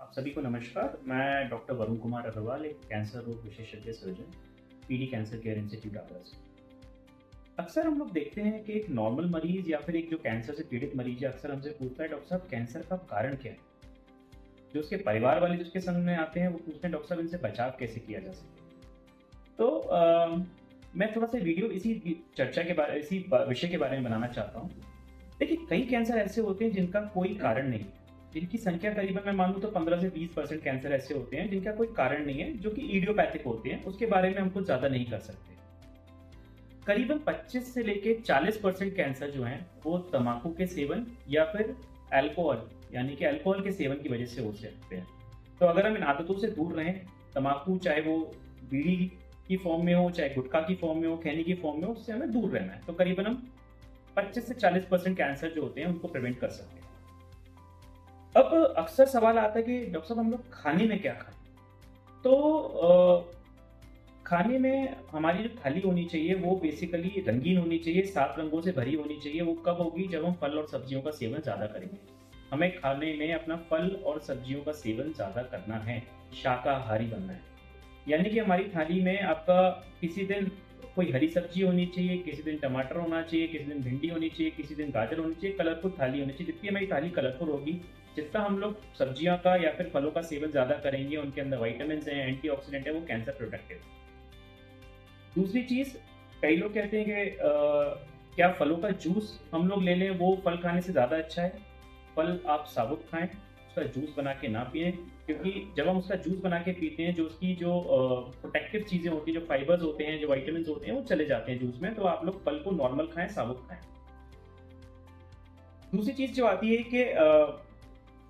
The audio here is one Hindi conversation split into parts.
आप सभी को नमस्कार। मैं डॉक्टर वरुण कुमार अग्रवाल, एक कैंसर रोग विशेषज्ञ surgeon, PD cancer care institute Agra से। अक्सर हम लोग देखते हैं कि एक नॉर्मल मरीज या फिर एक जो कैंसर से पीड़ित मरीज है, अक्सर हमसे पूछता है, डॉक्टर साहब कैंसर का कारण क्या है। जो उसके परिवार वाले जिसके संग में आते हैं वो पूछते हैं, डॉक्टर साहब इनसे बचाव कैसे किया जा सके। तो मैं थोड़ा सा वीडियो इसी चर्चा के बारे इसी विषय के बारे में बनाना चाहता हूँ। देखिए, कई कैंसर ऐसे होते हैं जिनका कोई कारण नहीं है, जिनकी संख्या करीबन मैं मानूँ तो 15 से 20% कैंसर ऐसे होते हैं जिनका कोई कारण नहीं है, जो कि इडियोपैथिक होते हैं। उसके बारे में हम कुछ ज़्यादा नहीं कर सकते। करीबन 25 से लेके 40% कैंसर जो हैं वो तंबाकू के सेवन या फिर अल्कोहल यानी कि अल्कोहल के सेवन की वजह से हो सकते हैं। तो अगर हम इन आदतों से दूर रहें, तंबाकू चाहे वो बीड़ी की फॉर्म में हो, चाहे गुटखा की फॉर्म में हो, खैनी की फॉर्म में हो, उससे हमें दूर रहना है। तो करीबन हम 25 से 40% कैंसर जो होते हैं उनको प्रिवेंट कर सकते हैं। अब अक्सर सवाल आता है कि डॉक्टर साहब हम लोग खाने में क्या खाएं। तो खाने में हमारी जो थाली होनी चाहिए वो बेसिकली रंगीन होनी चाहिए, 7 रंगों से भरी होनी चाहिए। वो कब होगी? जब हम फल और सब्जियों का सेवन ज़्यादा करेंगे। हमें खाने में अपना फल और सब्जियों का सेवन ज़्यादा करना है, शाकाहारी बनना है। यानी कि हमारी थाली में आपका किसी दिन कोई हरी सब्जी होनी चाहिए, किसी दिन टमाटर होना चाहिए, किसी दिन भिंडी होनी चाहिए, किसी दिन गाजर होनी चाहिए। कलरफुल थाली होनी चाहिए। जितनी हमारी थाली कलरफुल होगी, जितना हम लोग सब्जियों का या फिर फलों का सेवन ज़्यादा करेंगे, उनके अंदर विटामिन हैं, एंटीऑक्सीडेंट है, वो कैंसर प्रोटेक्टिव। दूसरी चीज़, कई लोग कहते हैं कि क्या फलों का जूस हम लोग ले लें, वो फल खाने से ज़्यादा अच्छा है। फल आप साबुत खाएं, उसका जूस बना के ना पिएं, क्योंकि जब हम उसका जूस बना के पीते हैं, जो उसकी जो प्रोटेक्टिव चीज़ें होती हैं, जो फाइबर्स होते हैं, जो विटामिन होते हैं, वो चले जाते हैं जूस में। तो आप लोग फल को नॉर्मल खाएं, साबुत खाएं। दूसरी चीज़ जो आती है कि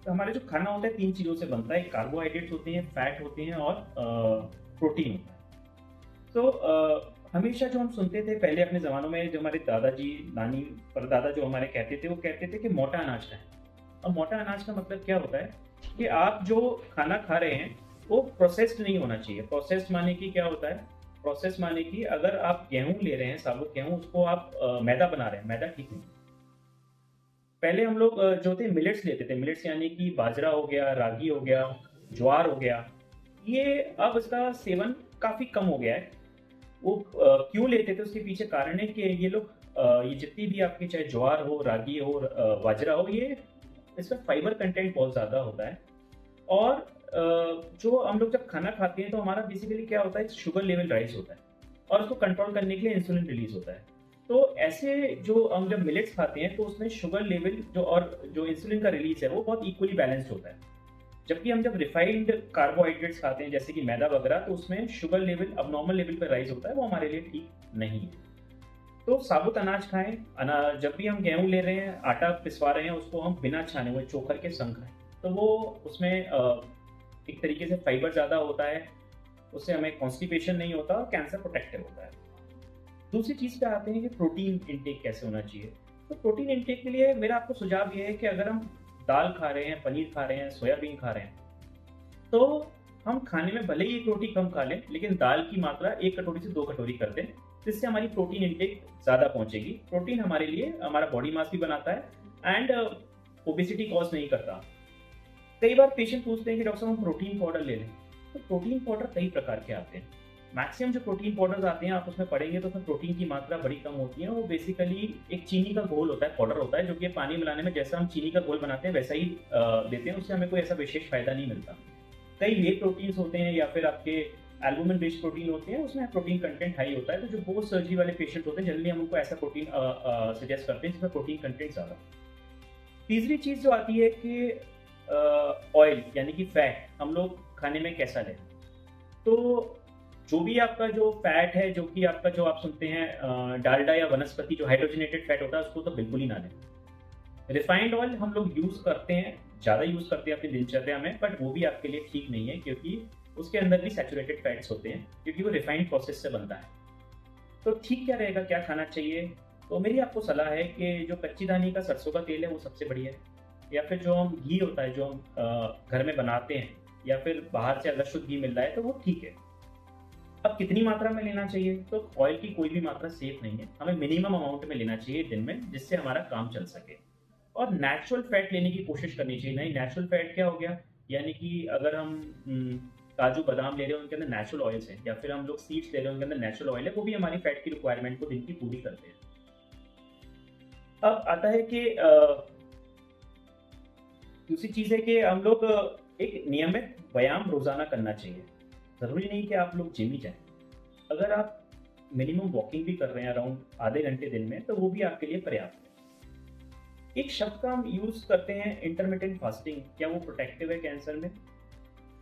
हमारा जो खाना होता है 3 चीज़ों से बनता है। कार्बोहाइड्रेट्स होते हैं, फैट होते हैं और प्रोटीन होता है। तो हमेशा जो हम सुनते थे पहले अपने ज़मानों में, जो हमारे दादाजी नानी परदादा जो हमारे कहते थे, वो कहते थे कि मोटा अनाज खाएं। अब मोटा अनाज का मतलब क्या होता है कि आप जो खाना खा रहे हैं वो प्रोसेस्ड नहीं होना चाहिए। प्रोसेस्ड माने कि क्या होता है? प्रोसेस माने कि अगर आप गेहूं ले रहे हैं, साबुत गेहूं, उसको आप मैदा बना रहे हैं, मैदा ठीक नहीं। पहले हम लोग जो थे मिलेट्स लेते थे। मिलेट्स यानी कि बाजरा हो गया, रागी हो गया, ज्वार हो गया। ये अब इसका सेवन काफ़ी कम हो गया है। वो क्यों लेते थे, उसके पीछे कारण है कि ये लोग ये जितनी भी आपकी चाहे ज्वार हो, रागी हो, बाजरा हो, ये इसमें फाइबर कंटेंट बहुत ज़्यादा होता है। और जो हम लोग जब खाना खाते हैं तो हमारा बेसिकली क्या होता है, शुगर लेवल राइज होता है और उसको कंट्रोल करने के लिए इंसुलिन रिलीज होता है। तो ऐसे जो हम जब मिलेट्स खाते हैं तो उसमें शुगर लेवल जो और जो इंसुलिन का रिलीज है वो बहुत इक्वली बैलेंस्ड होता है। जबकि हम जब रिफाइंड कार्बोहाइड्रेट्स खाते हैं जैसे कि मैदा वगैरह, तो उसमें शुगर लेवल अब नॉर्मल लेवल पर राइज होता है, वो हमारे लिए ठीक नहीं है। तो साबुत अनाज खाएं। जब भी हम गेहूं ले रहे हैं, आटा पिसवा रहे हैं, उसको हम बिना छाने हुए चोकर के संग खाएं। तो वो उसमें एक तरीके से फाइबर ज़्यादा होता है, उससे हमें कॉन्स्टिपेशन नहीं होता और कैंसर प्रोटेक्टिव होता है। दूसरी चीज़ पे आते हैं कि प्रोटीन इंटेक कैसे होना चाहिए। तो प्रोटीन इंटेक के लिए मेरा आपको सुझाव ये है कि अगर हम दाल खा रहे हैं, पनीर खा रहे हैं, सोयाबीन खा रहे हैं, तो हम खाने में भले ही 1 रोटी कम खा लें, लेकिन दाल की मात्रा 1 कटोरी से 2 कटोरी कर दें, जिससे हमारी प्रोटीन इंटेक ज़्यादा पहुंचेगी। प्रोटीन हमारे लिए हमारा बॉडी मास भी बनाता है एंड ओबेसिटी कॉज नहीं करता। कई बार पेशेंट पूछते हैं कि डॉक्टर साहब हम प्रोटीन पाउडर ले लें। तो प्रोटीन पाउडर कई प्रकार के आते हैं। मैक्सिमम जो प्रोटीन पाउडर्स आते हैं, आप उसमें पढ़ेंगे तो उसमें प्रोटीन की मात्रा बड़ी कम होती है। वो बेसिकली एक चीनी का घोल होता है, पाउडर होता है, जो कि पानी मिलाने में जैसा हम चीनी का घोल बनाते हैं वैसा ही देते हैं। उससे हमें कोई ऐसा विशेष फायदा नहीं मिलता। कई वे प्रोटीन्स होते हैं या फिर आपके एल्बुमिन बेस्ड प्रोटीन होते हैं, उसमें प्रोटीन कंटेंट हाई होता है। तो जो पोस्ट सर्जरी वाले पेशेंट होते हैं, जनरली हम उनको ऐसा प्रोटीन सजेस्ट करते हैं जिसमें प्रोटीन कंटेंट ज़्यादा। तीसरी चीज़ जो आती है कि ऑयल यानी कि फैट हम लोग खाने में कैसा लें। तो जो भी आपका जो फैट है, जो कि आपका जो आप सुनते हैं डालडा या वनस्पति जो हाइड्रोजनेटेड फैट होता है, उसको तो बिल्कुल ही ना लें। रिफाइंड ऑयल हम लोग यूज़ करते हैं, ज़्यादा यूज़ करते हैं अपनी दिनचर्या में, बट वो भी आपके लिए ठीक नहीं है, क्योंकि उसके अंदर भी सैचुरेटेड फैट्स होते हैं, क्योंकि वो रिफाइंड प्रोसेस से बनता है। तो ठीक क्या रहेगा, क्या खाना चाहिए? तो मेरी आपको सलाह है कि जो कच्ची दानी का सरसों का तेल है वो सबसे बढ़िया है, या फिर जो हम घी होता है जो हम घर में बनाते हैं, या फिर बाहर से अगर शुद्ध घी मिल रहा है तो वो ठीक है। अब कितनी मात्रा में लेना चाहिए? तो ऑयल की कोई भी मात्रा सेफ नहीं है। हमें मिनिमम अमाउंट में लेना चाहिए दिन में, जिससे हमारा काम चल सके। और नेचुरल फैट लेने की कोशिश करनी चाहिए। नहीं, नेचुरल फैट क्या हो गया? यानी कि अगर हम काजू बादाम ले रहे हैं उनके अंदर नेचुरल ऑयल्स हैं, या फिर हम लोग सीड्स ले रहे हैं उनके अंदर नेचुरल ऑयल है, वो भी हमारी फैट की रिक्वायरमेंट को दिन की पूरी करते हैं। अब आता है कि दूसरी चीज़ है कि हम लोग एक नियमित व्यायाम रोजाना करना चाहिए। ज़रूरी नहीं कि आप लोग जिम ही जाएं। अगर आप मिनिमम वॉकिंग भी कर रहे हैं अराउंड आधे घंटे दिन में, तो वो भी आपके लिए पर्याप्त है। एक शब्द का हम यूज़ करते हैं इंटरमिटेंट फास्टिंग, क्या वो प्रोटेक्टिव है कैंसर में?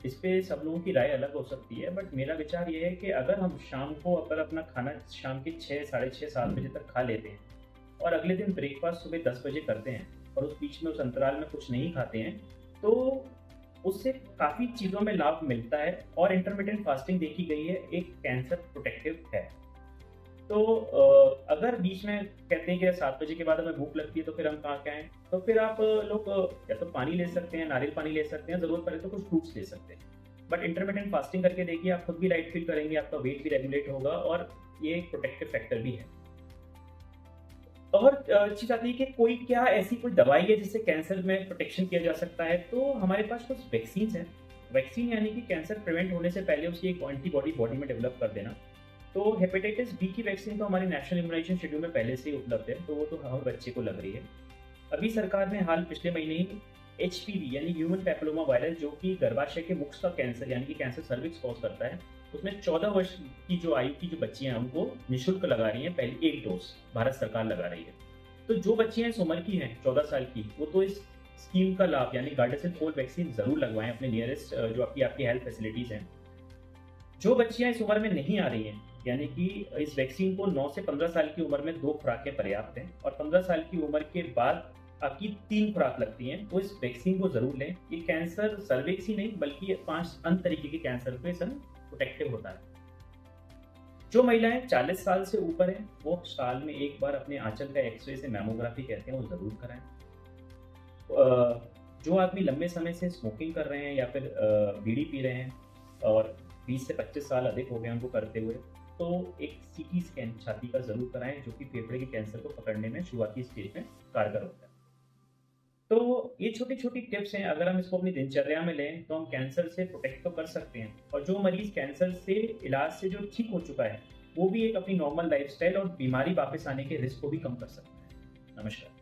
इस पे सब लोगों की राय अलग हो सकती है, बट मेरा विचार ये है कि अगर हम शाम को अगर अपना खाना शाम के 6, साढ़े 6, 7 बजे तक खा लेते हैं और अगले दिन ब्रेकफास्ट सुबह 10 बजे करते हैं और उस बीच में उस अंतराल में कुछ नहीं खाते हैं, तो उससे काफ़ी चीज़ों में लाभ मिलता है। और इंटरमिटेंट फास्टिंग देखी गई है एक कैंसर प्रोटेक्टिव है। तो अगर बीच में कहते हैं कि 7 बजे के बाद हमें भूख लगती है तो फिर हम कहाँ क्या हैं, तो फिर आप लोग या तो पानी ले सकते हैं, नारियल पानी ले सकते हैं, ज़रूरत पड़े तो कुछ फ्रूट्स ले सकते हैं। बट इंटरमिटेंट फास्टिंग करके देखिए, आप खुद भी लाइट फील करेंगे, आपका वेट भी रेगुलेट होगा और ये एक प्रोटेक्टिव फैक्टर भी है। और चीज़ आती है कि कोई क्या ऐसी कोई दवाई है जिससे कैंसर में प्रोटेक्शन किया जा सकता है, तो हमारे पास कुछ वैक्सीन हैं। वैक्सीन यानी कि कैंसर प्रिवेंट होने से पहले उसकी एक एंटीबॉडी बॉडी में डेवलप कर देना। तो हेपेटाइटिस बी की वैक्सीन तो हमारे नेशनल इम्यूनाइजेशन शेड्यूल में पहले से ही उपलब्ध है, तो वो तो हर बच्चे को लग रही है। अभी सरकार ने हाल पिछले महीने ही एचपीवी यानी ह्यूमन पैपिलोमा वायरस, जो कि गर्भाशय के मुख का कैंसर यानी कि कैंसर सर्विक्स कॉज करता है, उसमें 14 वर्ष की जो आयु की जो बच्चियां हैं उनको निःशुल्क लगा रही हैं पहली एक डोज, भारत सरकार लगा रही है। तो जो बच्चियां इस उम्र की हैं 14 साल की, वो तो इस स्कीम का लाभ यानी गार्डासिल 4 वैक्सीन जरूर लगवाएं अपने नियरेस्ट जो आपकी आपकी हेल्थ फैसिलिटीज हैं। जो बच्चियां इस उम्र में नहीं आ रही हैं, यानी कि इस वैक्सीन को 9 से 15 साल की उम्र में 2 खुराकें पर्याप्त हैं और 15 साल की उम्र के बाद आपकी 3 खुराक लगती हैं, तो इस वैक्सीन को जरूर लें। ये कैंसर सर्विक्स ही नहीं बल्कि 5 अन्य तरीके के कैंसर पे प्रोटेक्टिव होता है। जो महिलाएं 40 साल से ऊपर हैं, वो साल में एक बार अपने आंचल का एक्सरे से मैमोग्राफी कहते हैं वो जरूर कराएं। जो आदमी लंबे समय से स्मोकिंग कर रहे हैं या फिर बीड़ी पी रहे हैं और 20 से 25 साल अधिक हो गए उनको करते हुए, तो एक सीटी स्कैन छाती का जरूर कराएं, जो कि फेफड़े के कैंसर को पकड़ने में शुरुआती स्टेज में कारगर होता है। तो ये छोटी छोटी टिप्स हैं, अगर हम इसको अपनी दिनचर्या में लें तो हम कैंसर से प्रोटेक्ट तो कर सकते हैं। और जो मरीज कैंसर से इलाज से जो ठीक हो चुका है, वो भी एक अपनी नॉर्मल लाइफस्टाइल और बीमारी वापस आने के रिस्क को भी कम कर सकता है। नमस्कार।